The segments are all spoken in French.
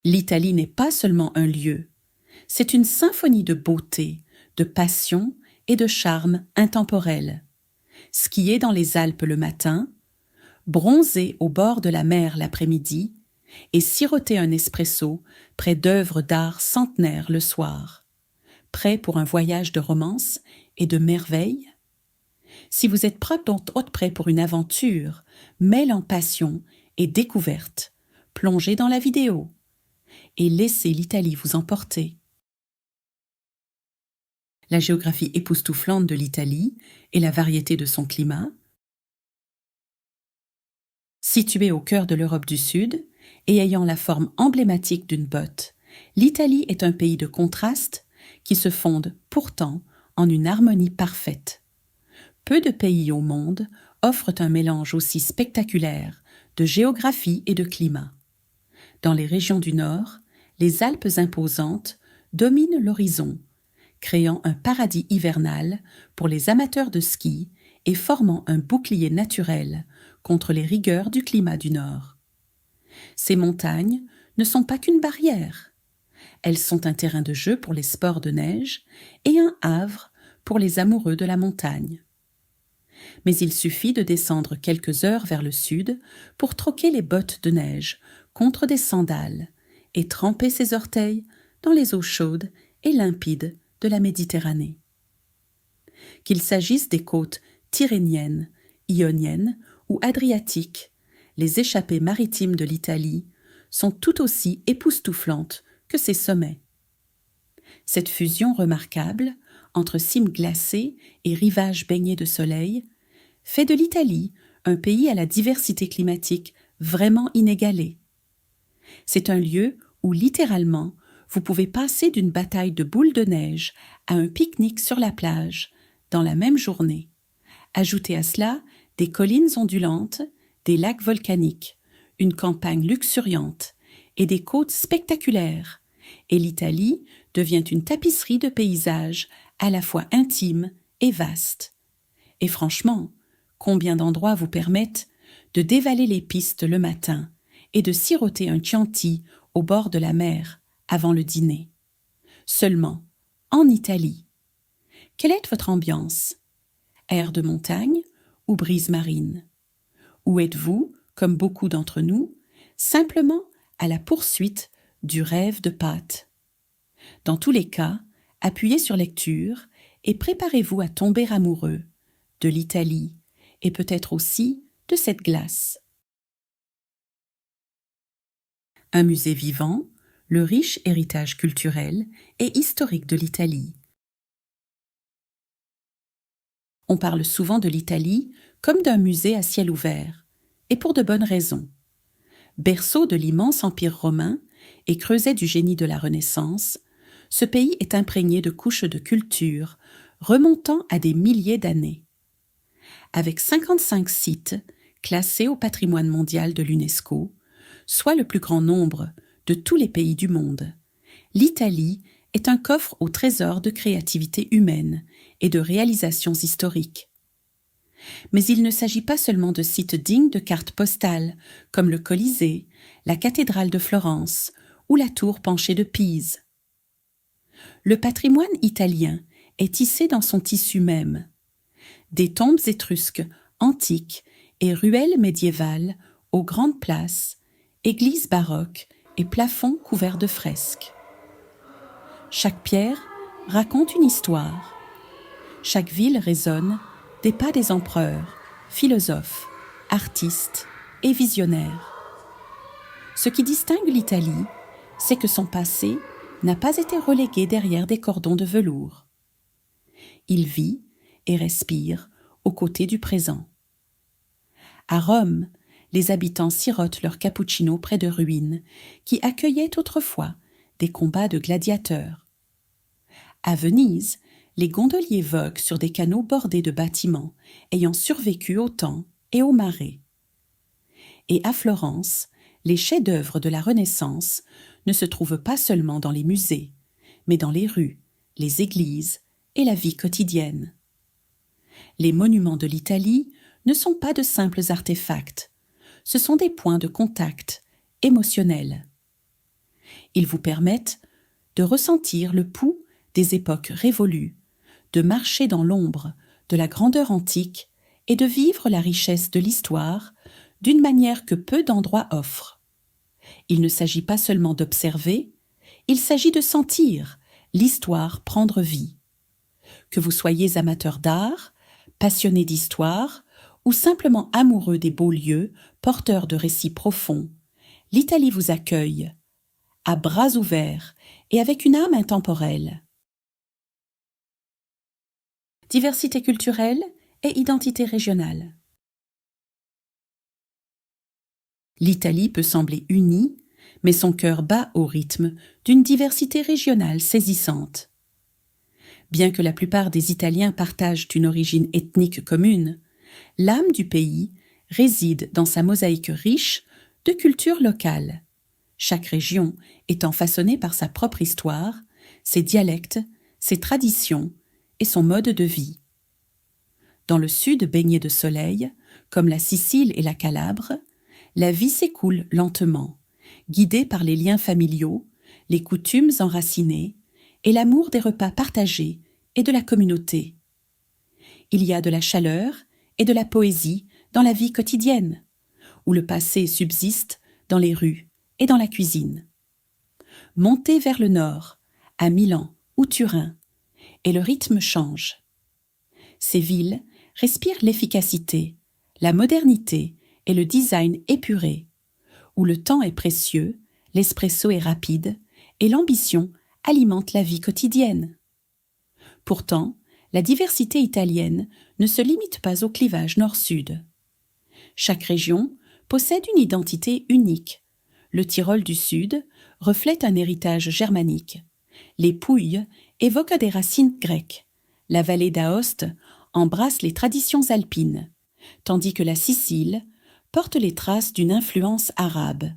L'Italie n'est pas seulement un lieu, c'est une symphonie de beauté, de passion et de charme intemporel. Skier dans les Alpes le matin, bronzer au bord de la mer l'après-midi et siroter un espresso près d'œuvres d'art centenaires le soir. Prêt pour un voyage de romance et de merveille? Si vous êtes prêt pour une aventure, mêlant passion et découverte, plongez dans la vidéo et laissez l'Italie vous emporter. La géographie époustouflante de l'Italie et la variété de son climat. Située au cœur de l'Europe du Sud et ayant la forme emblématique d'une botte, l'Italie est un pays de contrastes qui se fonde pourtant en une harmonie parfaite. Peu de pays au monde offrent un mélange aussi spectaculaire de géographie et de climat. Dans les régions du Nord, les Alpes imposantes dominent l'horizon, créant un paradis hivernal pour les amateurs de ski et formant un bouclier naturel contre les rigueurs du climat du Nord. Ces montagnes ne sont pas qu'une barrière. Elles sont un terrain de jeu pour les sports de neige et un havre pour les amoureux de la montagne. Mais il suffit de descendre quelques heures vers le sud pour troquer les bottes de neige contre des sandales et tremper ses orteils dans les eaux chaudes et limpides de la Méditerranée. Qu'il s'agisse des côtes tyrrhéniennes, ioniennes ou adriatiques, les échappées maritimes de l'Italie sont tout aussi époustouflantes que ses sommets. Cette fusion remarquable entre cimes glacées et rivages baignés de soleil fait de l'Italie un pays à la diversité climatique vraiment inégalée. C'est un lieu où littéralement vous pouvez passer d'une bataille de boules de neige à un pique-nique sur la plage dans la même journée. Ajoutez à cela des collines ondulantes, des lacs volcaniques, une campagne luxuriante et des côtes spectaculaires, et l'Italie devient une tapisserie de paysages à la fois intimes et vastes. Et franchement, combien d'endroits vous permettent de dévaler les pistes le matin et de siroter un Chianti au bord de la mer avant le dîner. Seulement, en Italie. Quelle est votre ambiance? Air de montagne ou brise marine? Ou êtes-vous, comme beaucoup d'entre nous, simplement à la poursuite du rêve de Pâtes? Dans tous les cas, appuyez sur lecture et préparez-vous à tomber amoureux de l'Italie et peut-être aussi de cette glace. Un musée vivant, le riche héritage culturel et historique de l'Italie. On parle souvent de l'Italie comme d'un musée à ciel ouvert, et pour de bonnes raisons. Berceau de l'immense empire romain et creuset du génie de la Renaissance, ce pays est imprégné de couches de culture remontant à des milliers d'années. Avec 55 sites classés au patrimoine mondial de l'UNESCO, soit le plus grand nombre de tous les pays du monde, l'Italie est un coffre au trésor de créativité humaine et de réalisations historiques. Mais il ne s'agit pas seulement de sites dignes de cartes postales, comme le Colisée, la cathédrale de Florence ou la tour penchée de Pise. Le patrimoine italien est tissé dans son tissu même. Des tombes étrusques antiques et ruelles médiévales aux grandes places, églises baroques et plafonds couverts de fresques. Chaque pierre raconte une histoire. Chaque ville résonne des pas des empereurs, philosophes, artistes et visionnaires. Ce qui distingue l'Italie, c'est que son passé n'a pas été relégué derrière des cordons de velours. Il vit et respire aux côtés du présent. À Rome, les habitants sirotent leur cappuccino près de ruines qui accueillaient autrefois des combats de gladiateurs. À Venise, les gondoliers voguent sur des canaux bordés de bâtiments ayant survécu au temps et aux marées. Et à Florence, les chefs-d'œuvre de la Renaissance ne se trouvent pas seulement dans les musées, mais dans les rues, les églises et la vie quotidienne. Les monuments de l'Italie ne sont pas de simples artefacts, ce sont des points de contact émotionnels. Ils vous permettent de ressentir le pouls des époques révolues, de marcher dans l'ombre de la grandeur antique et de vivre la richesse de l'histoire d'une manière que peu d'endroits offrent. Il ne s'agit pas seulement d'observer, il s'agit de sentir l'histoire prendre vie. Que vous soyez amateur d'art, passionné d'histoire ou simplement amoureux des beaux lieux, porteurs de récits profonds, l'Italie vous accueille, à bras ouverts et avec une âme intemporelle. Diversité culturelle et identité régionale. L'Italie peut sembler unie, mais son cœur bat au rythme d'une diversité régionale saisissante. Bien que la plupart des Italiens partagent une origine ethnique commune, l'âme du pays réside dans sa mosaïque riche de cultures locales, chaque région étant façonnée par sa propre histoire, ses dialectes, ses traditions et son mode de vie. Dans le sud baigné de soleil, comme la Sicile et la Calabre, la vie s'écoule lentement, guidée par les liens familiaux, les coutumes enracinées et l'amour des repas partagés et de la communauté. Il y a de la chaleur et de la poésie dans la vie quotidienne, où le passé subsiste dans les rues et dans la cuisine. Montez vers le nord, à Milan ou Turin, et le rythme change. Ces villes respirent l'efficacité, la modernité et le design épuré, où le temps est précieux, l'espresso est rapide et l'ambition alimente la vie quotidienne. Pourtant, la diversité italienne ne se limite pas au clivage nord-sud. Chaque région possède une identité unique. Le Tyrol du Sud reflète un héritage germanique. Les Pouilles évoquent des racines grecques. La vallée d'Aoste embrasse les traditions alpines, tandis que la Sicile porte les traces d'une influence arabe.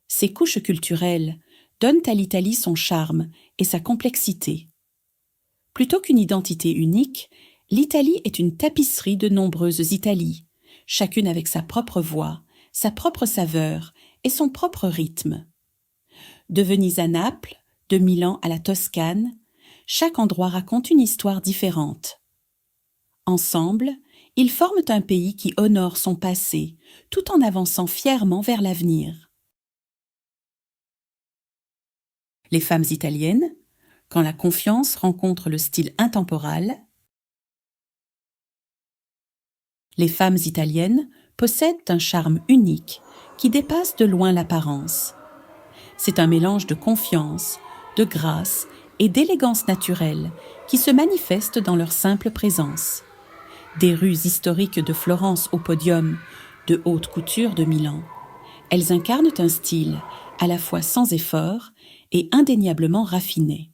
Ces couches culturelles donnent à l'Italie son charme et sa complexité. Plutôt qu'une identité unique, l'Italie est une tapisserie de nombreuses Italies, chacune avec sa propre voix, sa propre saveur et son propre rythme. De Venise à Naples, de Milan à la Toscane, chaque endroit raconte une histoire différente. Ensemble, ils forment un pays qui honore son passé, tout en avançant fièrement vers l'avenir. Les femmes italiennes, quand la confiance rencontre le style intemporal. Les femmes italiennes possèdent un charme unique qui dépasse de loin l'apparence. C'est un mélange de confiance, de grâce et d'élégance naturelle qui se manifeste dans leur simple présence. Des rues historiques de Florence au podium, de haute couture de Milan, elles incarnent un style à la fois sans effort et indéniablement raffiné.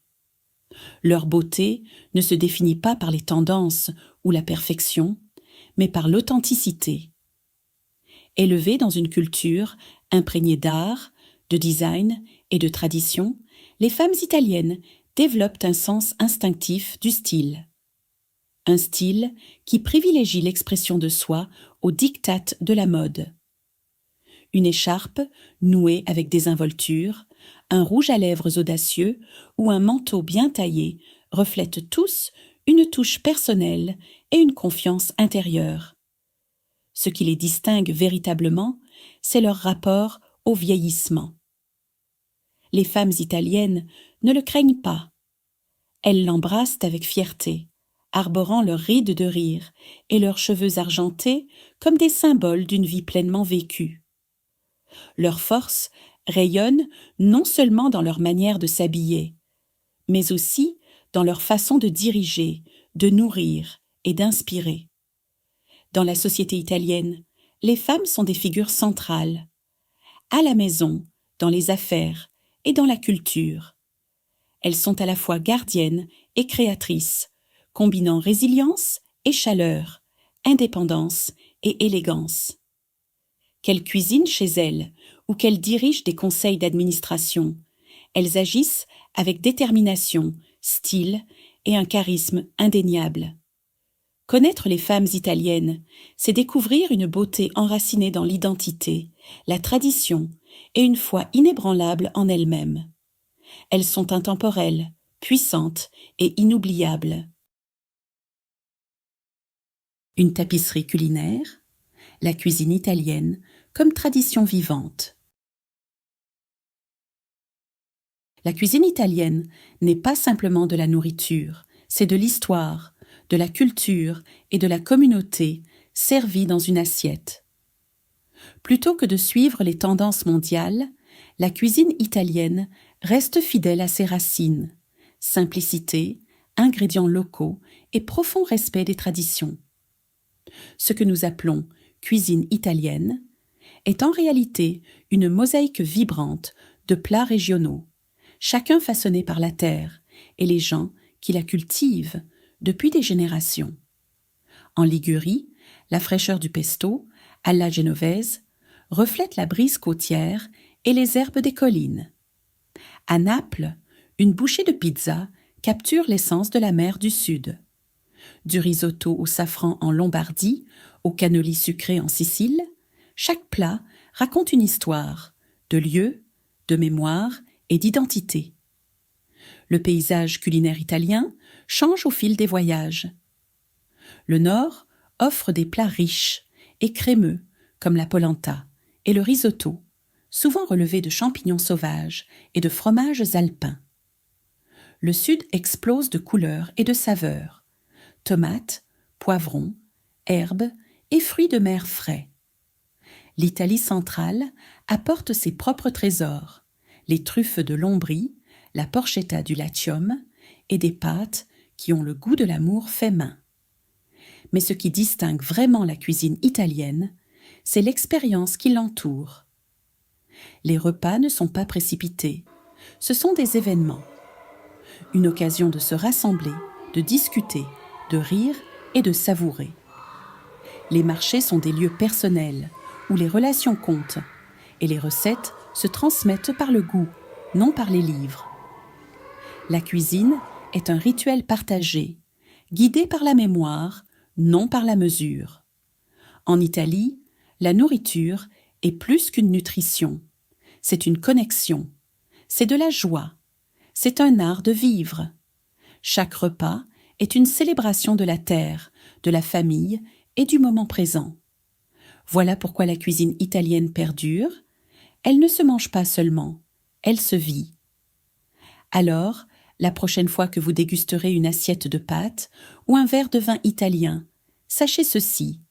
Leur beauté ne se définit pas par les tendances ou la perfection, mais par l'authenticité. Élevées dans une culture imprégnée d'art, de design et de tradition, les femmes italiennes développent un sens instinctif du style. Un style qui privilégie l'expression de soi au diktat de la mode. Une écharpe nouée avec des involtures, un rouge à lèvres audacieux ou un manteau bien taillé reflètent tous une touche personnelle et une confiance intérieure. Ce qui les distingue véritablement, c'est leur rapport au vieillissement. Les femmes italiennes ne le craignent pas. Elles l'embrassent avec fierté, arborant leurs rides de rire et leurs cheveux argentés comme des symboles d'une vie pleinement vécue. Leur force rayonne non seulement dans leur manière de s'habiller, mais aussi dans leur façon de diriger, de nourrir et d'inspirer. Dans la société italienne, les femmes sont des figures centrales, à la maison, dans les affaires et dans la culture. Elles sont à la fois gardiennes et créatrices, combinant résilience et chaleur, indépendance et élégance. Qu'elles cuisinent chez elles ou qu'elles dirigent des conseils d'administration, elles agissent avec détermination, style et un charisme indéniable. Connaître les femmes italiennes, c'est découvrir une beauté enracinée dans l'identité, la tradition et une foi inébranlable en elles-mêmes. Elles sont intemporelles, puissantes et inoubliables. Une tapisserie culinaire, la cuisine italienne comme tradition vivante. La cuisine italienne n'est pas simplement de la nourriture, c'est de l'histoire, de la culture et de la communauté servie dans une assiette. Plutôt que de suivre les tendances mondiales, la cuisine italienne reste fidèle à ses racines, simplicité, ingrédients locaux et profond respect des traditions. Ce que nous appelons cuisine italienne est en réalité une mosaïque vibrante de plats régionaux, chacun façonné par la terre et les gens qui la cultivent depuis des générations. En Ligurie, la fraîcheur du pesto, alla genovese, reflète la brise côtière et les herbes des collines. À Naples, une bouchée de pizza capture l'essence de la mer du Sud. Du risotto au safran en Lombardie, au cannoli sucré en Sicile, chaque plat raconte une histoire, de lieu, de mémoire et d'identité. Le paysage culinaire italien change au fil des voyages. Le Nord offre des plats riches et crémeux comme la polenta et le risotto, souvent relevés de champignons sauvages et de fromages alpins. Le Sud explose de couleurs et de saveurs, tomates, poivrons, herbes et fruits de mer frais. L'Italie centrale apporte ses propres trésors, les truffes de l'Ombrie, la porchetta du Latium et des pâtes qui ont le goût de l'amour fait main. Mais ce qui distingue vraiment la cuisine italienne, c'est l'expérience qui l'entoure. Les repas ne sont pas précipités, ce sont des événements. Une occasion de se rassembler, de discuter, de rire et de savourer. Les marchés sont des lieux personnels, où les relations comptent, et les recettes se transmettent par le goût, non par les livres. La cuisine est un rituel partagé, guidé par la mémoire, non par la mesure. En Italie, la nourriture est plus qu'une nutrition. C'est une connexion. C'est de la joie. C'est un art de vivre. Chaque repas est une célébration de la terre, de la famille et du moment présent. Voilà pourquoi la cuisine italienne perdure. Elle ne se mange pas seulement, elle se vit. Alors, la prochaine fois que vous dégusterez une assiette de pâtes ou un verre de vin italien, sachez ceci.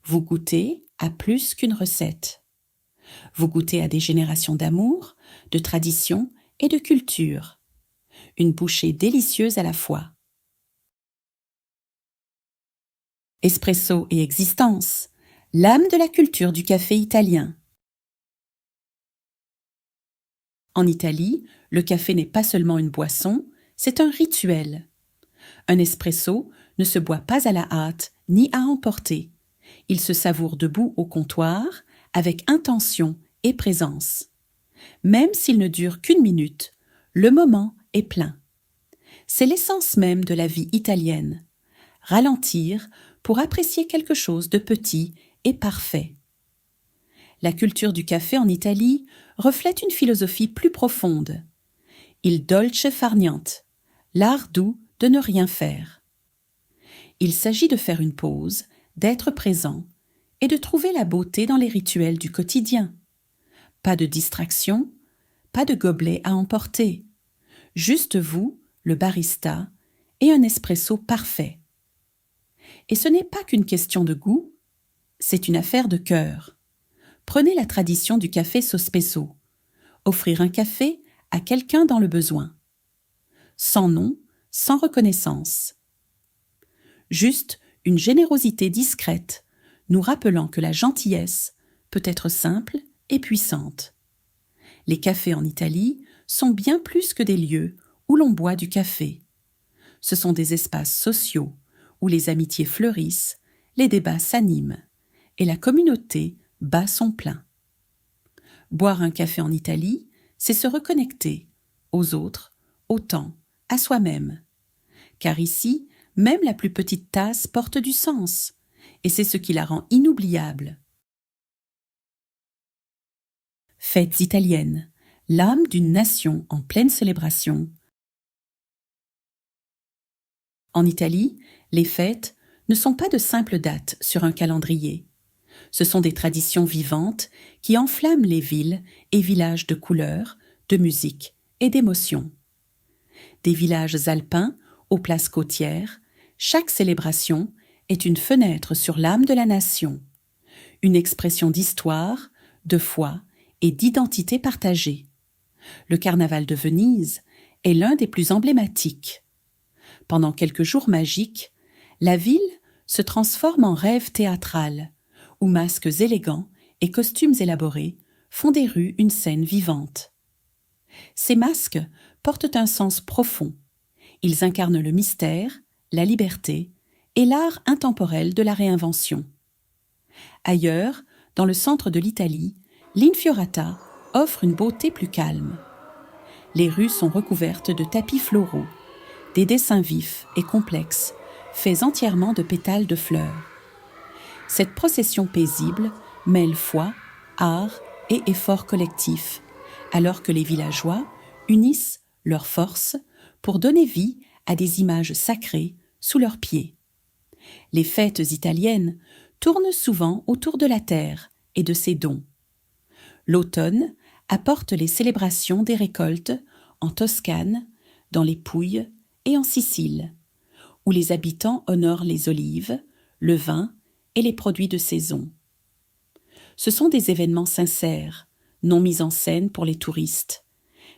Vous goûtez à plus qu'une recette. Vous goûtez à des générations d'amour, de tradition et de culture. Une bouchée délicieuse à la fois. Espresso et existence, l'âme de la culture du café italien. En Italie, le café n'est pas seulement une boisson, c'est un rituel. Un espresso ne se boit pas à la hâte ni à emporter. Il se savoure debout au comptoir, avec intention et présence. Même s'il ne dure qu'une minute, le moment est plein. C'est l'essence même de la vie italienne. Ralentir pour apprécier quelque chose de petit et parfait. La culture du café en Italie reflète une philosophie plus profonde. Il dolce far niente, l'art doux de ne rien faire. Il s'agit de faire une pause, d'être présent et de trouver la beauté dans les rituels du quotidien. Pas de distraction, pas de gobelet à emporter. Juste vous, le barista, et un espresso parfait. Et ce n'est pas qu'une question de goût, c'est une affaire de cœur. Prenez la tradition du café sospeso. Offrir un café à quelqu'un dans le besoin. Sans nom, sans reconnaissance. Juste une générosité discrète, nous rappelant que la gentillesse peut être simple et puissante. Les cafés en Italie sont bien plus que des lieux où l'on boit du café. Ce sont des espaces sociaux où les amitiés fleurissent, les débats s'animent et la communauté bat son plein. Boire un café en Italie, c'est se reconnecter aux autres, au temps, à soi-même. Car ici, même la plus petite tasse porte du sens, et c'est ce qui la rend inoubliable. Fêtes italiennes, l'âme d'une nation en pleine célébration. En Italie, les fêtes ne sont pas de simples dates sur un calendrier. Ce sont des traditions vivantes qui enflamment les villes et villages de couleurs, de musique et d'émotions. Des villages alpins aux places côtières, chaque célébration est une fenêtre sur l'âme de la nation, une expression d'histoire, de foi et d'identité partagée. Le carnaval de Venise est l'un des plus emblématiques. Pendant quelques jours magiques, la ville se transforme en rêve théâtral, où masques élégants et costumes élaborés font des rues une scène vivante. Ces masques portent un sens profond. Ils incarnent le mystère, la liberté et l'art intemporel de la réinvention. Ailleurs, dans le centre de l'Italie, l'Infiorata offre une beauté plus calme. Les rues sont recouvertes de tapis floraux, des dessins vifs et complexes, faits entièrement de pétales de fleurs. Cette procession paisible mêle foi, art et effort collectif, alors que les villageois unissent leurs forces pour donner vie à des images sacrées sous leurs pieds. Les fêtes italiennes tournent souvent autour de la terre et de ses dons. L'automne apporte les célébrations des récoltes en Toscane, dans les Pouilles et en Sicile, où les habitants honorent les olives, le vin et les produits de saison. Ce sont des événements sincères, non mis en scène pour les touristes,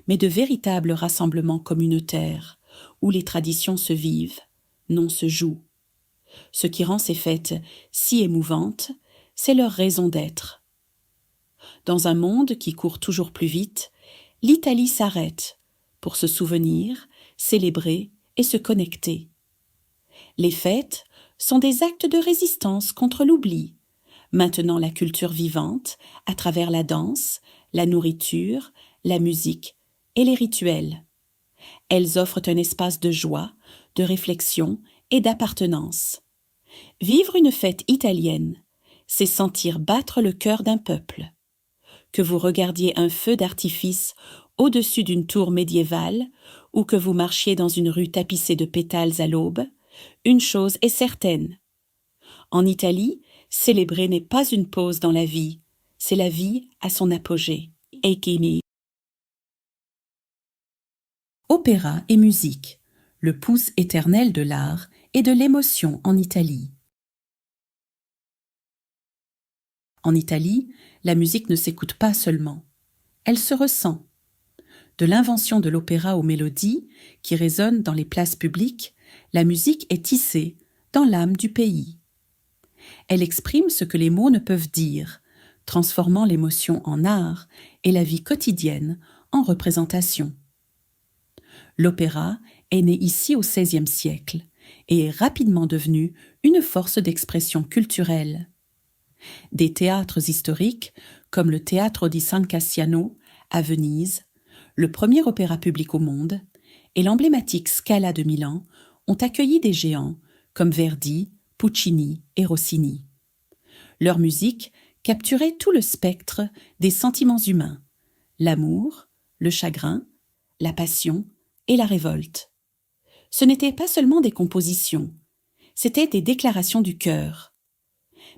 mais de véritables rassemblements communautaires, où les traditions se vivent, non se jouent. Ce qui rend ces fêtes si émouvantes, c'est leur raison d'être. Dans un monde qui court toujours plus vite, l'Italie s'arrête pour se souvenir, célébrer et se connecter. Les fêtes sont des actes de résistance contre l'oubli, maintenant la culture vivante à travers la danse, la nourriture, la musique et les rituels. Elles offrent un espace de joie, de réflexion et d'appartenance. Vivre une fête italienne, c'est sentir battre le cœur d'un peuple. Que vous regardiez un feu d'artifice au-dessus d'une tour médiévale ou que vous marchiez dans une rue tapissée de pétales à l'aube, une chose est certaine. En Italie, célébrer n'est pas une pause dans la vie, c'est la vie à son apogée. Eikini. Opéra et musique, le pouls éternel de l'art et de l'émotion en Italie. En Italie, la musique ne s'écoute pas seulement, elle se ressent. De l'invention de l'opéra aux mélodies, qui résonnent dans les places publiques, la musique est tissée dans l'âme du pays. Elle exprime ce que les mots ne peuvent dire, transformant l'émotion en art et la vie quotidienne en représentation. L'opéra est né ici au XVIe siècle et est rapidement devenu une force d'expression culturelle. Des théâtres historiques, comme le Teatro di San Cassiano à Venise, le premier opéra public au monde, et l'emblématique Scala de Milan, ont accueilli des géants comme Verdi, Puccini et Rossini. Leur musique capturait tout le spectre des sentiments humains, l'amour, le chagrin, la passion et la révolte. Ce n'étaient pas seulement des compositions, c'étaient des déclarations du cœur.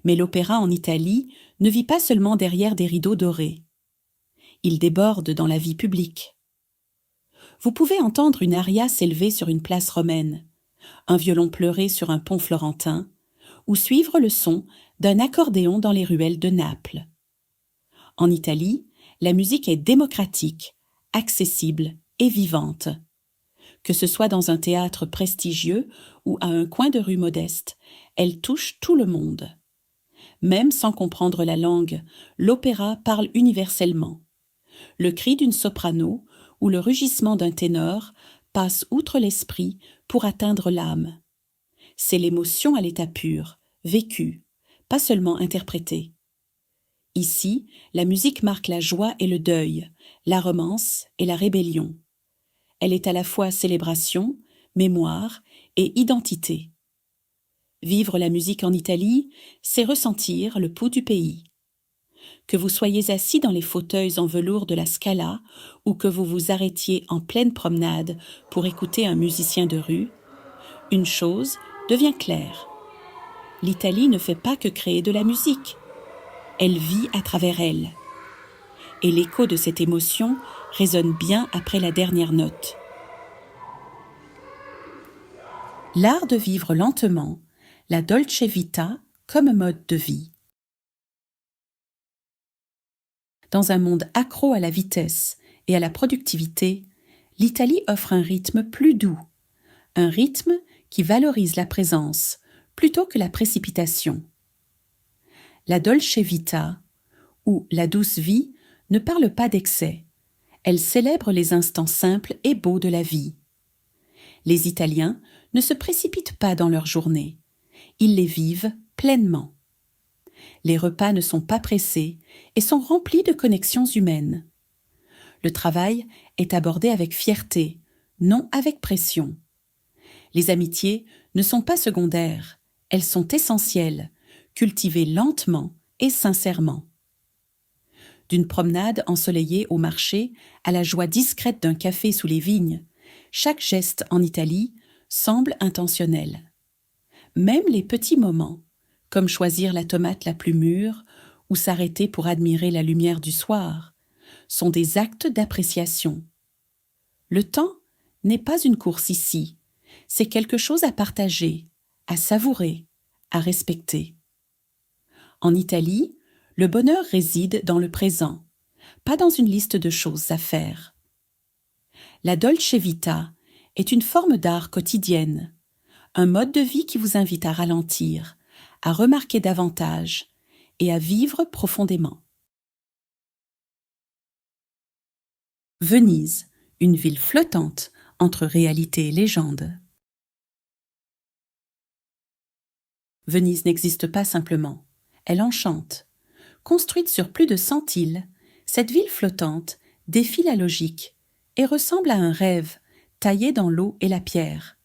Mais l'opéra en Italie ne vit pas seulement derrière des rideaux dorés. Il déborde dans la vie publique. Vous pouvez entendre une aria s'élever sur une place romaine, un violon pleurer sur un pont florentin, ou suivre le son d'un accordéon dans les ruelles de Naples. En Italie, la musique est démocratique, accessible et vivante. Que ce soit dans un théâtre prestigieux ou à un coin de rue modeste, elle touche tout le monde. Même sans comprendre la langue, l'opéra parle universellement. Le cri d'une soprano ou le rugissement d'un ténor passe outre l'esprit pour atteindre l'âme. C'est l'émotion à l'état pur, vécue, pas seulement interprétée. Ici, la musique marque la joie et le deuil, la romance et la rébellion. Elle est à la fois célébration, mémoire et identité. Vivre la musique en Italie, c'est ressentir le pouls du pays. Que vous soyez assis dans les fauteuils en velours de la Scala ou que vous vous arrêtiez en pleine promenade pour écouter un musicien de rue, une chose devient claire. L'Italie ne fait pas que créer de la musique. Elle vit à travers elle. Et l'écho de cette émotion résonne bien après la dernière note. L'art de vivre lentement, la dolce vita comme mode de vie. Dans un monde accro à la vitesse et à la productivité, l'Italie offre un rythme plus doux, un rythme qui valorise la présence plutôt que la précipitation. La dolce vita, ou la douce vie, ne parle pas d'excès. Elle célèbre les instants simples et beaux de la vie. Les Italiens ne se précipitent pas dans leurs journées. Ils les vivent pleinement. Les repas ne sont pas pressés et sont remplis de connexions humaines. Le travail est abordé avec fierté, non avec pression. Les amitiés ne sont pas secondaires, elles sont essentielles, cultivées lentement et sincèrement. D'une promenade ensoleillée au marché à la joie discrète d'un café sous les vignes, chaque geste en Italie semble intentionnel. Même les petits moments, comme choisir la tomate la plus mûre ou s'arrêter pour admirer la lumière du soir, sont des actes d'appréciation. Le temps n'est pas une course ici, c'est quelque chose à partager, à savourer, à respecter. En Italie, le bonheur réside dans le présent, pas dans une liste de choses à faire. La dolce vita est une forme d'art quotidienne, un mode de vie qui vous invite à ralentir, à remarquer davantage et à vivre profondément. Venise, une ville flottante entre réalité et légende. Venise n'existe pas simplement, elle enchante. Construite sur plus de 100 îles, cette ville flottante défie la logique et ressemble à un rêve taillé dans l'eau et la pierre.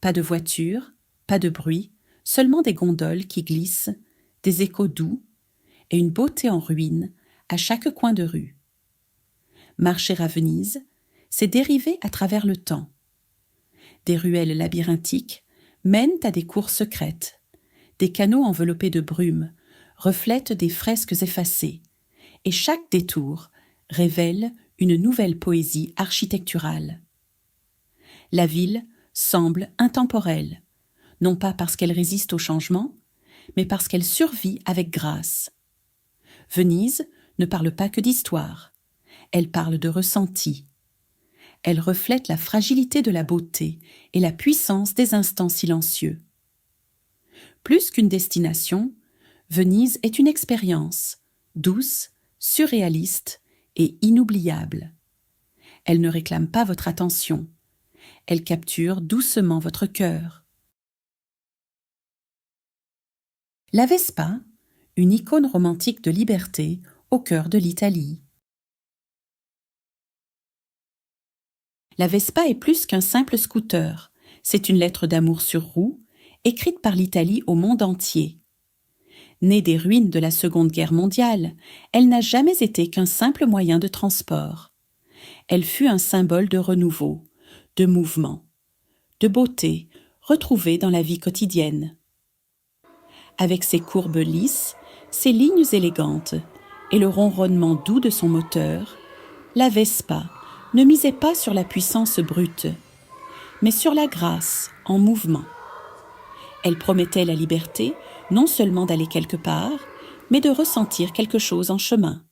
Pas de voiture, pas de bruit, seulement des gondoles qui glissent, des échos doux et une beauté en ruine à chaque coin de rue. Marcher à Venise, c'est dériver à travers le temps. Des ruelles labyrinthiques mènent à des cours secrètes. Des canaux enveloppés de brume reflètent des fresques effacées, et chaque détour révèle une nouvelle poésie architecturale. La ville semble intemporelle, non pas parce qu'elle résiste au changement, mais parce qu'elle survit avec grâce. Venise ne parle pas que d'histoire, elle parle de ressenti. Elle reflète la fragilité de la beauté et la puissance des instants silencieux. Plus qu'une destination, Venise est une expérience, douce, surréaliste et inoubliable. Elle ne réclame pas votre attention, elle capture doucement votre cœur. La Vespa, une icône romantique de liberté au cœur de l'Italie. La Vespa est plus qu'un simple scooter, c'est une lettre d'amour sur roue, écrite par l'Italie au monde entier. Née des ruines de la Seconde Guerre mondiale, elle n'a jamais été qu'un simple moyen de transport. Elle fut un symbole de renouveau, de mouvement, de beauté retrouvée dans la vie quotidienne. Avec ses courbes lisses, ses lignes élégantes et le ronronnement doux de son moteur, la Vespa ne misait pas sur la puissance brute, mais sur la grâce en mouvement. Elle promettait la liberté, non seulement d'aller quelque part, mais de ressentir quelque chose en chemin.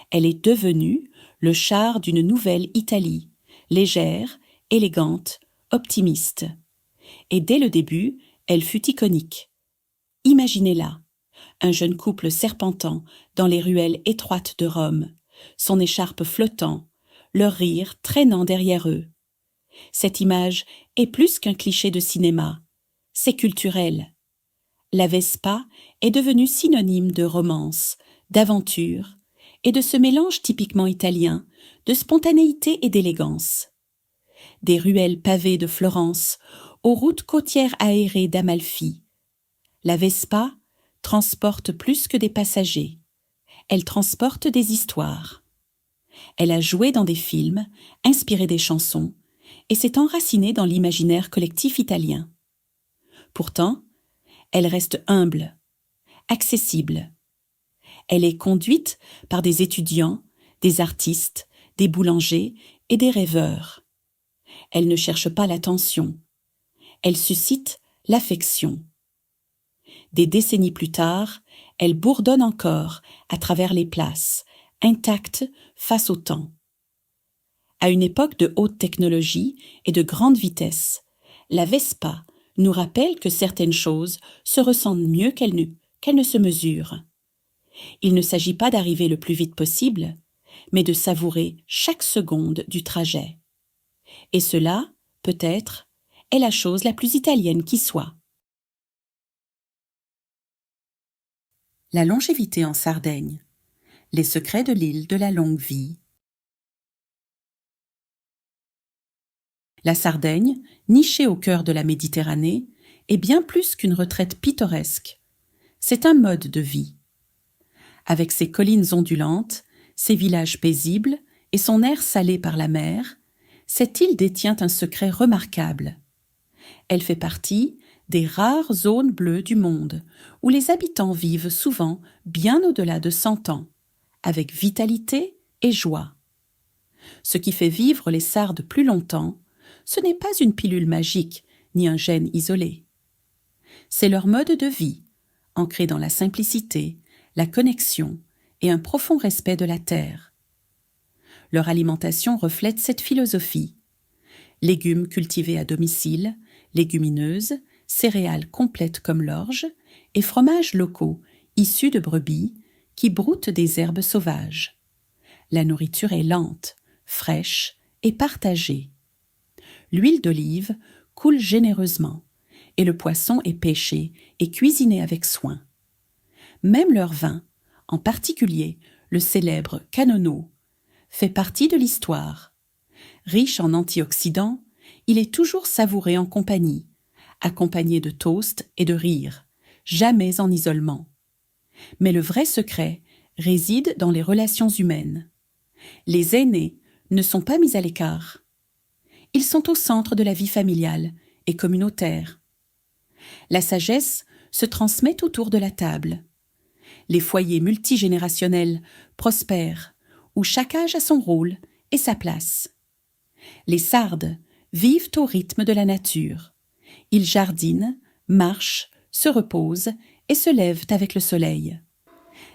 Elle est devenue le char d'une nouvelle Italie, légère, élégante, optimiste. Et dès le début, elle fut iconique. Imaginez-la, un jeune couple serpentant dans les ruelles étroites de Rome, son écharpe flottant, leur rire traînant derrière eux. Cette image est plus qu'un cliché de cinéma, c'est culturel. La Vespa est devenue synonyme de romance, d'aventure et de ce mélange typiquement italien de spontanéité et d'élégance. Des ruelles pavées de Florence aux routes côtières aérées d'Amalfi. La Vespa transporte plus que des passagers. Elle transporte des histoires. Elle a joué dans des films, inspiré des chansons, et s'est enracinée dans l'imaginaire collectif italien. Pourtant, elle reste humble, accessible. Elle est conduite par des étudiants, des artistes, des boulangers et des rêveurs. Elle ne cherche pas l'attention. Elle suscite l'affection. Des décennies plus tard, elle bourdonne encore à travers les places, intacte face au temps. À une époque de haute technologie et de grande vitesse, la Vespa nous rappelle que certaines choses se ressentent mieux qu'elles ne se mesurent. Il ne s'agit pas d'arriver le plus vite possible, mais de savourer chaque seconde du trajet. Et cela, peut-être, est la chose la plus italienne qui soit. La longévité en Sardaigne. Les secrets de l'île de la longue vie. La Sardaigne, nichée au cœur de la Méditerranée, est bien plus qu'une retraite pittoresque. C'est un mode de vie. Avec ses collines ondulantes, ses villages paisibles et son air salé par la mer, cette île détient un secret remarquable. Elle fait partie des rares zones bleues du monde où les habitants vivent souvent bien au-delà de 100 ans, avec vitalité et joie. Ce qui fait vivre les Sardes plus longtemps, ce n'est pas une pilule magique ni un gène isolé. C'est leur mode de vie, ancré dans la simplicité, la connexion et un profond respect de la terre. Leur alimentation reflète cette philosophie. Légumes cultivés à domicile, légumineuses, céréales complètes comme l'orge et fromages locaux issus de brebis qui broutent des herbes sauvages. La nourriture est lente, fraîche et partagée. L'huile d'olive coule généreusement et le poisson est pêché et cuisiné avec soin. Même leur vin, en particulier le célèbre Cannonau, fait partie de l'histoire. Riche en antioxydants, il est toujours savouré en compagnie, accompagné de toasts et de rires, jamais en isolement. Mais le vrai secret réside dans les relations humaines. Les aînés ne sont pas mis à l'écart. Ils sont au centre de la vie familiale et communautaire. La sagesse se transmet autour de la table. Les foyers multigénérationnels prospèrent, où chaque âge a son rôle et sa place. Les Sardes vivent au rythme de la nature. Ils jardinent, marchent, se reposent et se lèvent avec le soleil.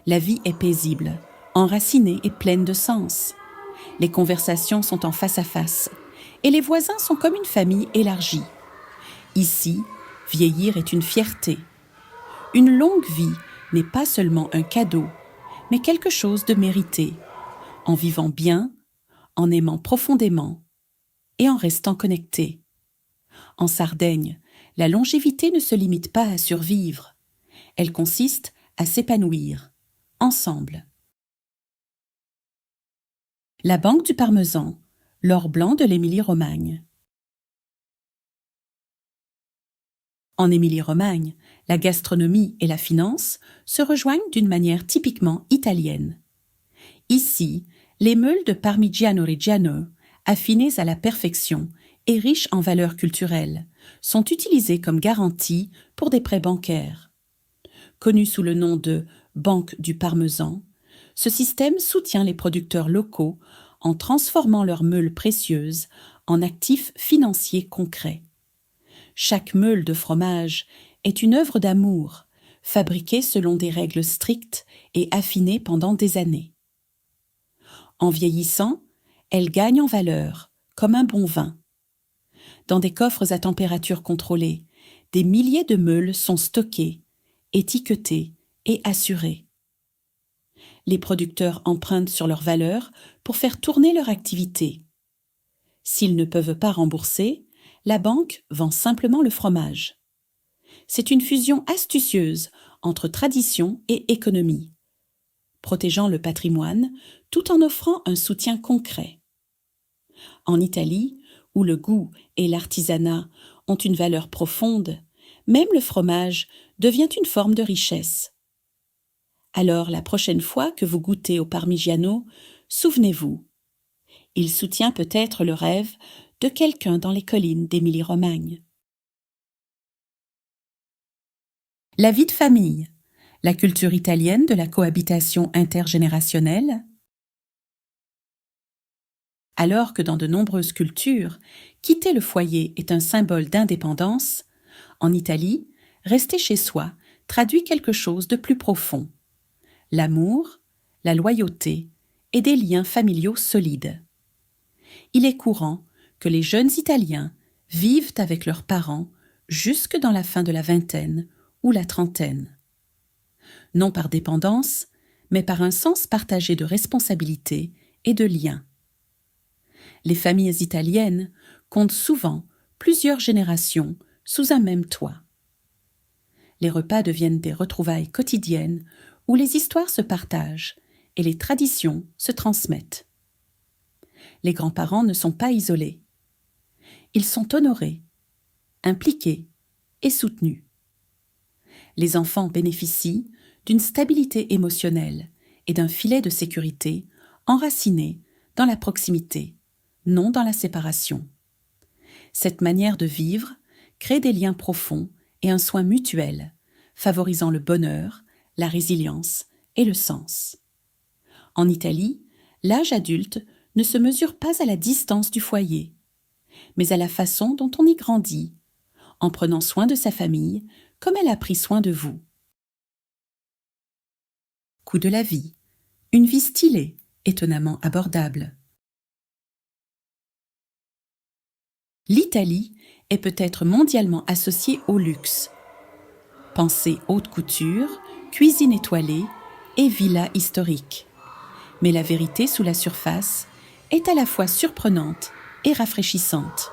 La vie est paisible, enracinée et pleine de sens. Les conversations sont en face à face et les voisins sont comme une famille élargie. Ici, vieillir est une fierté. Une longue vie n'est pas seulement un cadeau, mais quelque chose de mérité, en vivant bien, en aimant profondément et en restant connecté. En Sardaigne, la longévité ne se limite pas à survivre. Elle consiste à s'épanouir, ensemble. La Banque du Parmesan, l'or blanc de l'Émilie-Romagne. En Émilie-Romagne, la gastronomie et la finance se rejoignent d'une manière typiquement italienne. Ici, les meules de Parmigiano Reggiano, affinées à la perfection et riches en valeurs culturelles, sont utilisées comme garantie pour des prêts bancaires. Connu sous le nom de Banque du Parmesan, ce système soutient les producteurs locaux en transformant leurs meules précieuses en actifs financiers concrets. Chaque meule de fromage est une œuvre d'amour, fabriquée selon des règles strictes et affinée pendant des années. En vieillissant, elle gagne en valeur, comme un bon vin. Dans des coffres à température contrôlée, des milliers de meules sont stockées, étiquetées et assurées. Les producteurs empruntent sur leur valeur pour faire tourner leur activité. S'ils ne peuvent pas rembourser, la banque vend simplement le fromage. C'est une fusion astucieuse entre tradition et économie, protégeant le patrimoine tout en offrant un soutien concret. En Italie, où le goût et l'artisanat ont une valeur profonde, même le fromage devient une forme de richesse. Alors la prochaine fois que vous goûtez au Parmigiano, souvenez-vous, il soutient peut-être le rêve de quelqu'un dans les collines d'Émilie-Romagne. La vie de famille, la culture italienne de la cohabitation intergénérationnelle. Alors que dans de nombreuses cultures, quitter le foyer est un symbole d'indépendance, en Italie, rester chez soi traduit quelque chose de plus profond. L'amour, la loyauté et des liens familiaux solides. Il est courant que les jeunes Italiens vivent avec leurs parents jusque dans la fin de la vingtaine ou la trentaine. Non par dépendance, mais par un sens partagé de responsabilité et de lien. Les familles italiennes comptent souvent plusieurs générations sous un même toit. Les repas deviennent des retrouvailles quotidiennes où les histoires se partagent et les traditions se transmettent. Les grands-parents ne sont pas isolés. Ils sont honorés, impliqués et soutenus. Les enfants bénéficient d'une stabilité émotionnelle et d'un filet de sécurité enraciné dans la proximité, non dans la séparation. Cette manière de vivre crée des liens profonds et un soin mutuel, favorisant le bonheur, la résilience et le sens. En Italie, l'âge adulte ne se mesure pas à la distance du foyer, mais à la façon dont on y grandit, en prenant soin de sa famille comme elle a pris soin de vous. Coût de la vie, une vie stylée, étonnamment abordable. L'Italie est peut-être mondialement associée au luxe. Pensez haute couture, cuisine étoilée et villa historique. Mais la vérité sous la surface est à la fois surprenante et rafraîchissante.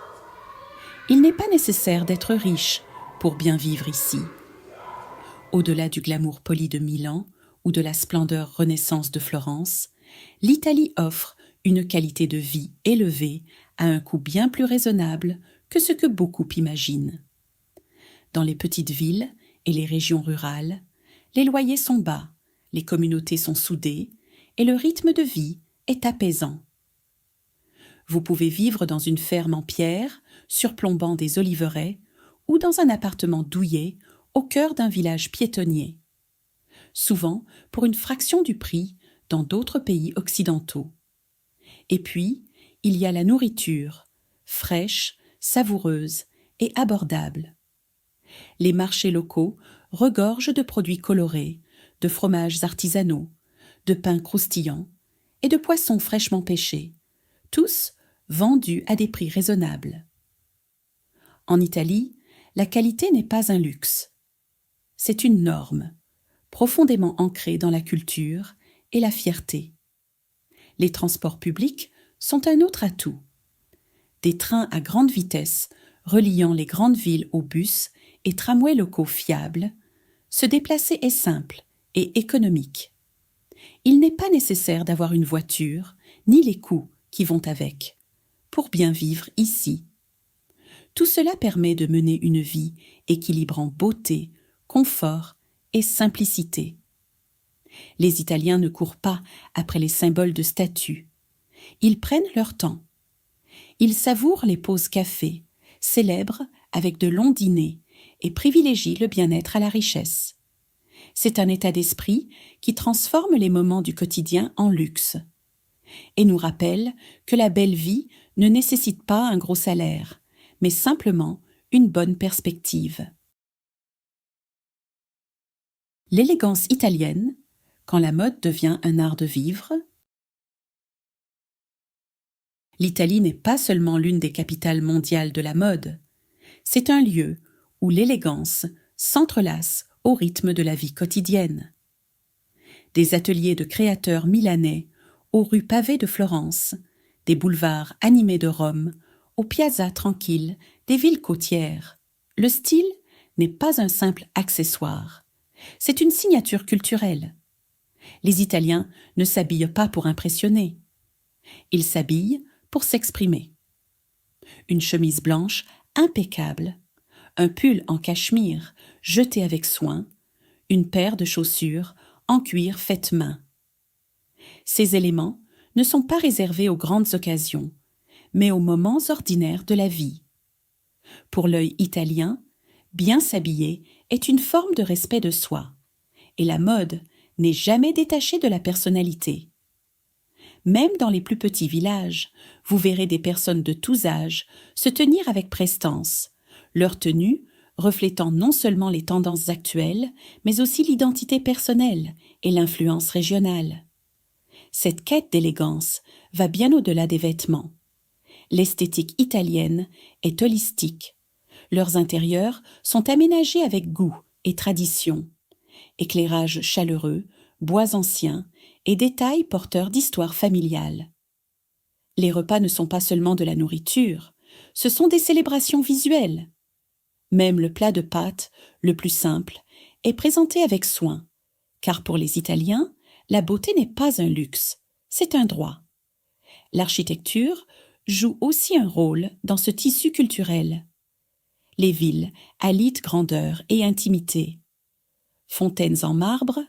Il n'est pas nécessaire d'être riche pour bien vivre ici. Au-delà du glamour poli de Milan ou de la splendeur Renaissance de Florence, l'Italie offre une qualité de vie élevée à un coût bien plus raisonnable que ce que beaucoup imaginent. Dans les petites villes et les régions rurales, les loyers sont bas, les communautés sont soudées et le rythme de vie est apaisant. Vous pouvez vivre dans une ferme en pierre, surplombant des oliveraies, ou dans un appartement douillet au cœur d'un village piétonnier. Souvent pour une fraction du prix dans d'autres pays occidentaux. Et puis, il y a la nourriture, fraîche, savoureuse et abordable. Les marchés locaux regorgent de produits colorés, de fromages artisanaux, de pains croustillants et de poissons fraîchement pêchés, tous vendus à des prix raisonnables. En Italie, la qualité n'est pas un luxe. C'est une norme, profondément ancrée dans la culture et la fierté. Les transports publics sont un autre atout. Des trains à grande vitesse reliant les grandes villes aux bus et tramways locaux fiables, se déplacer est simple et économique. Il n'est pas nécessaire d'avoir une voiture, ni les coûts qui vont avec, pour bien vivre ici. Tout cela permet de mener une vie équilibrant beauté, confort et simplicité. Les Italiens ne courent pas après les symboles de statut. Ils prennent leur temps. Ils savourent les pauses café, célèbrent avec de longs dîners et privilégient le bien-être à la richesse. C'est un état d'esprit qui transforme les moments du quotidien en luxe et nous rappelle que la belle vie ne nécessite pas un gros salaire, mais simplement une bonne perspective. L'élégance italienne, quand la mode devient un art de vivre. L'Italie n'est pas seulement l'une des capitales mondiales de la mode, c'est un lieu où l'élégance s'entrelace au rythme de la vie quotidienne. Des ateliers de créateurs milanais aux rues pavées de Florence, des boulevards animés de Rome, aux piazzas tranquilles des villes côtières. Le style n'est pas un simple accessoire, c'est une signature culturelle. Les Italiens ne s'habillent pas pour impressionner. Ils s'habillent pour s'exprimer. Une chemise blanche impeccable, un pull en cachemire jeté avec soin, une paire de chaussures en cuir fait main. Ces éléments ne sont pas réservés aux grandes occasions, mais aux moments ordinaires de la vie. Pour l'œil italien, bien s'habiller est une forme de respect de soi, et la mode n'est jamais détachée de la personnalité. Même dans les plus petits villages, vous verrez des personnes de tous âges se tenir avec prestance, leur tenue reflétant non seulement les tendances actuelles, mais aussi l'identité personnelle et l'influence régionale. Cette quête d'élégance va bien au-delà des vêtements. L'esthétique italienne est holistique. Leurs intérieurs sont aménagés avec goût et tradition. Éclairage chaleureux, bois anciens et détails porteurs d'histoire familiale. Les repas ne sont pas seulement de la nourriture, ce sont des célébrations visuelles. Même le plat de pâtes, le plus simple, est présenté avec soin, car pour les Italiens, la beauté n'est pas un luxe, c'est un droit. L'architecture joue aussi un rôle dans ce tissu culturel. Les villes allient grandeur et intimité. Fontaines en marbre,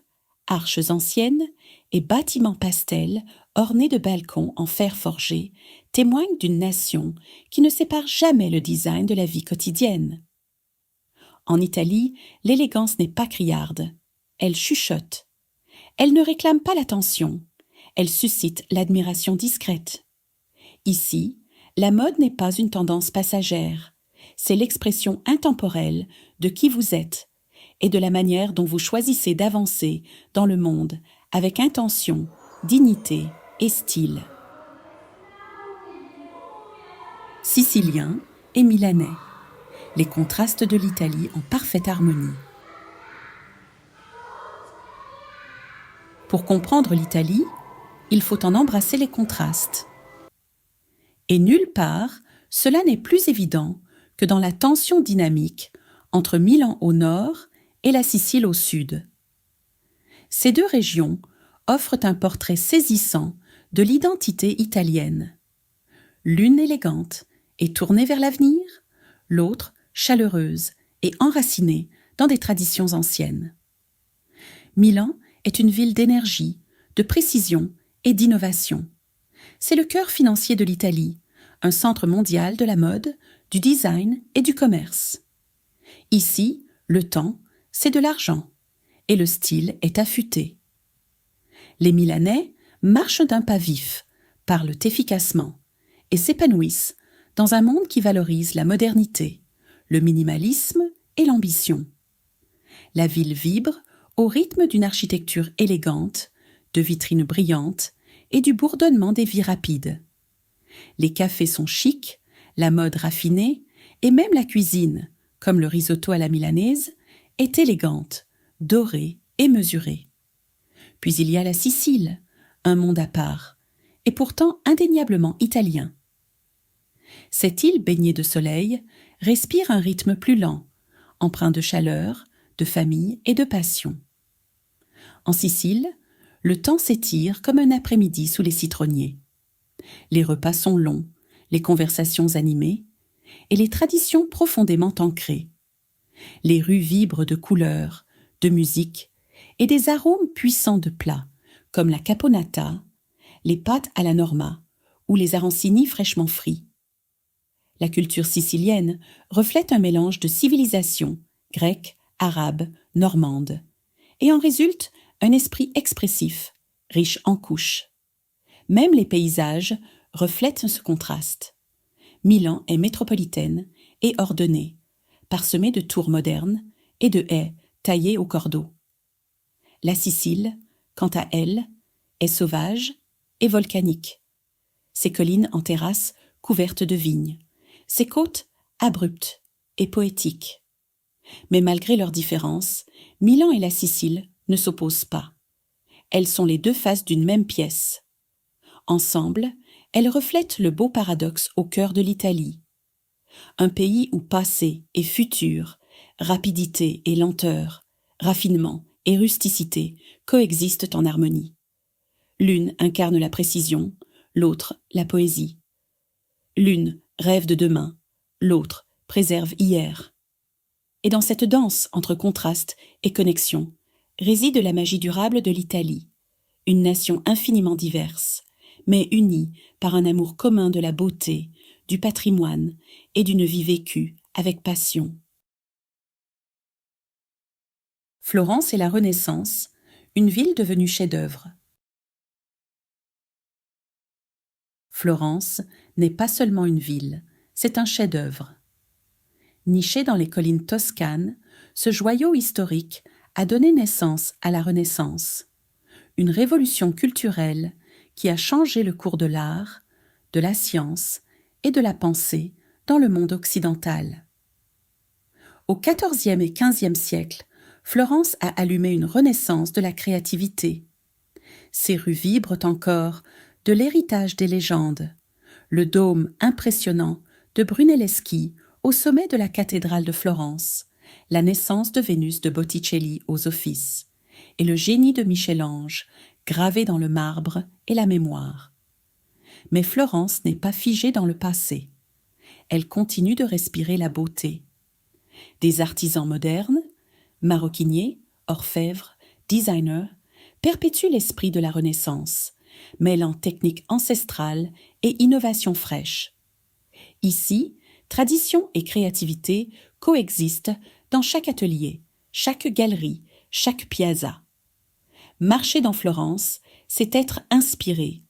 arches anciennes et bâtiments pastels ornés de balcons en fer forgé témoignent d'une nation qui ne sépare jamais le design de la vie quotidienne. En Italie, l'élégance n'est pas criarde, elle chuchote. Elle ne réclame pas l'attention, elle suscite l'admiration discrète. Ici, la mode n'est pas une tendance passagère, c'est l'expression intemporelle de qui vous êtes et de la manière dont vous choisissez d'avancer dans le monde avec intention, dignité et style. Sicilien et milanais, les contrastes de l'Italie en parfaite harmonie. Pour comprendre l'Italie, il faut en embrasser les contrastes. Et nulle part, cela n'est plus évident que dans la tension dynamique entre Milan au nord et la Sicile au sud. Ces deux régions offrent un portrait saisissant de l'identité italienne. L'une élégante et tournée vers l'avenir, l'autre chaleureuse et enracinée dans des traditions anciennes. Milan est une ville d'énergie, de précision et d'innovation. C'est le cœur financier de l'Italie, un centre mondial de la mode, du design et du commerce. Ici, le temps, c'est de l'argent, et le style est affûté. Les Milanais marchent d'un pas vif, parlent efficacement, et s'épanouissent dans un monde qui valorise la modernité, le minimalisme et l'ambition. La ville vibre au rythme d'une architecture élégante, de vitrines brillantes et du bourdonnement des vies rapides. Les cafés sont chics, la mode raffinée et même la cuisine, comme le risotto à la milanaise, est élégante, dorée et mesurée. Puis il y a la Sicile, un monde à part, et pourtant indéniablement italien. Cette île baignée de soleil respire un rythme plus lent, empreint de chaleur, de famille et de passion. En Sicile, le temps s'étire comme un après-midi sous les citronniers. Les repas sont longs, les conversations animées et les traditions profondément ancrées. Les rues vibrent de couleurs, de musique et des arômes puissants de plats, comme la caponata, les pâtes à la norma ou les arancini fraîchement frits. La culture sicilienne reflète un mélange de civilisations grecque, arabe, normande, et en résulte un esprit expressif, riche en couches. Même les paysages reflètent ce contraste. Milan est métropolitaine et ordonnée, parsemée de tours modernes et de haies taillées au cordeau. La Sicile, quant à elle, est sauvage et volcanique. Ses collines en terrasses couvertes de vignes, ses côtes abruptes et poétiques. Mais malgré leurs différences, Milan et la Sicile ne s'opposent pas. Elles sont les deux faces d'une même pièce. Ensemble, elles reflètent le beau paradoxe au cœur de l'Italie. Un pays où passé et futur, rapidité et lenteur, raffinement et rusticité coexistent en harmonie. L'une incarne la précision, l'autre la poésie. L'une rêve de demain, l'autre préserve hier. Et dans cette danse entre contraste et connexion, réside la magie durable de l'Italie, une nation infiniment diverse, mais unie par un amour commun de la beauté, du patrimoine et d'une vie vécue avec passion. Florence et la Renaissance, une ville devenue chef-d'œuvre. Florence n'est pas seulement une ville, c'est un chef-d'œuvre. Niché dans les collines toscanes, ce joyau historique a donné naissance à la Renaissance, une révolution culturelle qui a changé le cours de l'art, de la science et de la pensée dans le monde occidental. Au XIVe et XVe siècle, Florence a allumé une renaissance de la créativité. Ses rues vibrent encore de l'héritage des légendes, le dôme impressionnant de Brunelleschi au sommet de la cathédrale de Florence, la naissance de Vénus de Botticelli aux Offices, et le génie de Michel-Ange, gravé dans le marbre et la mémoire. Mais Florence n'est pas figée dans le passé. Elle continue de respirer la beauté. Des artisans modernes, maroquiniers, orfèvres, designers, perpétuent l'esprit de la Renaissance, mêlant techniques ancestrales et innovations fraîches. Ici, tradition et créativité coexistent dans chaque atelier, chaque galerie, chaque piazza. Marcher dans Florence, c'est être inspiré.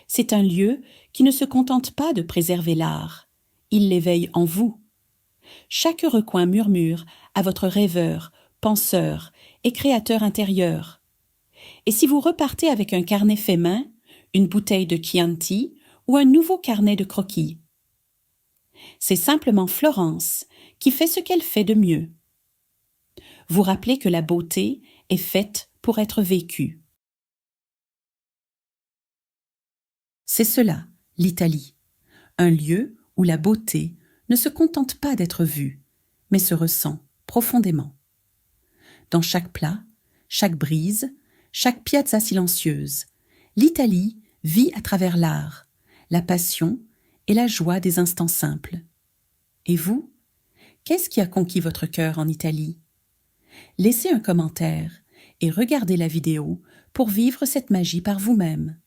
C'est un lieu qui ne se contente pas de préserver l'art, il l'éveille en vous. Chaque recoin murmure à votre rêveur, penseur et créateur intérieur. Et si vous repartez avec un carnet fait main, une bouteille de Chianti ou un nouveau carnet de croquis, c'est simplement Florence qui fait ce qu'elle fait de mieux. Vous rappelez que la beauté est faite pour être vécue. C'est cela, l'Italie, un lieu où la beauté ne se contente pas d'être vue, mais se ressent profondément. Dans chaque plat, chaque brise, chaque piazza silencieuse, l'Italie vit à travers l'art, la passion et la joie des instants simples. Et vous, qu'est-ce qui a conquis votre cœur en Italie? Laissez un commentaire et regardez la vidéo pour vivre cette magie par vous-même.